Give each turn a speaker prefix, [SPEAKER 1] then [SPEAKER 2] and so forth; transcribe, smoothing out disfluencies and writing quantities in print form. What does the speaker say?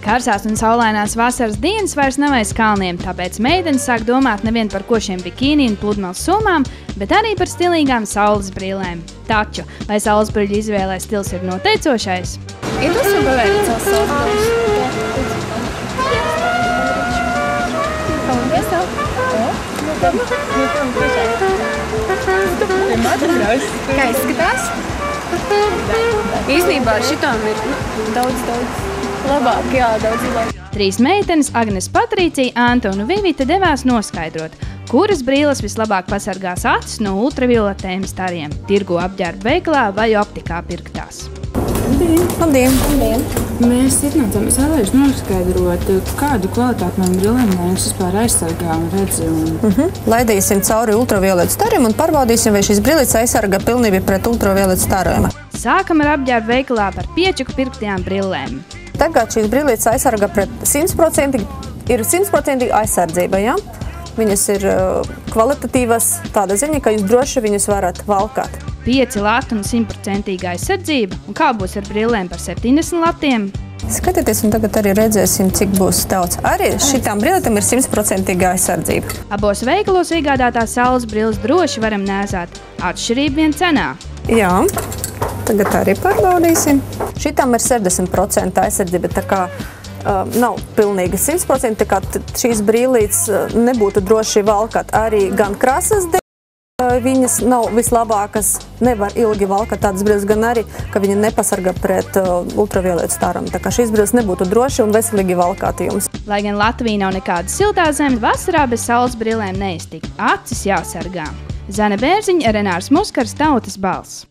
[SPEAKER 1] Karsās un saulainās vasaras dienas vairs nav aiz kalniem, tāpēc meitenes sāk domāt nevien par košiem bikīni un pludmales summām, bet arī par stilīgām saules brillēm. Taču, vai saules brīļu izvēlē stils ir noteicošais?
[SPEAKER 2] Iedosim pavērīt savus saules brīļus. Kā izskatās? Īstenībā ar šitām ir daudz labāk, jā, daudz labāk.
[SPEAKER 1] Trīs meitenes, Agnes, Patricija, Anta un Vivita, devās noskaidrot, kuras brilles vislabāk pasargās acis no ultravioletējiem stariem – tirgu apģērbu veikalā vai optikā pirktās.
[SPEAKER 2] Labdien!
[SPEAKER 3] Mēs iznācām vēlreiz noskaidrot, kādu kvalitāti no brillēm mēs vispār aizsargā un redzi.
[SPEAKER 2] Laidīsim cauri ultravioletu stariem un pārbaudīsim, vai šīs brilles aizsargā pilnībā pret ultravioletu stariem.
[SPEAKER 1] Sākam ar apģērbu veikalā par piečuku pirktajām brillēm.
[SPEAKER 2] Tagad šīs brilles aizsargā pret 100% aizsardzība, ja? Viņas ir kvalitatīvas tāda ziņa, ka jūs droši viņas varat valkāt.
[SPEAKER 1] 5 lati un 100% aizsardzība. Un kā būs ar brillēm par 70 latiem?
[SPEAKER 2] Skatieties, un tagad arī redzēsim, cik būs daudz. Arī šitām brillēm ir 100% aizsardzība.
[SPEAKER 1] Abos veikalos iegādātās saules brilles droši varam nēsāt. Atšķirība vien cenā.
[SPEAKER 2] Jā, tagad arī pārbaudīsim. Šitām ir 70% aizsardzība, tā kā nav pilnīgi 100%, tā kā šīs brillītes nebūtu droši valkāt. Arī gan krāsas dēļ viņas nav vislabākas, nevar ilgi valkāt tādas brilles, gan arī, ka viņi nepasargā pret ultravioletu staram. Tā kā šīs brilles nebūtu droši un veselīgi valkāt jums.
[SPEAKER 1] Lai gan Latvija nav nekāda siltā zeme, vasarā bez saules brillēm neiztikt. Acis jāsargā. Zane Bērziņa, Renārs Muskars, Tautas balss.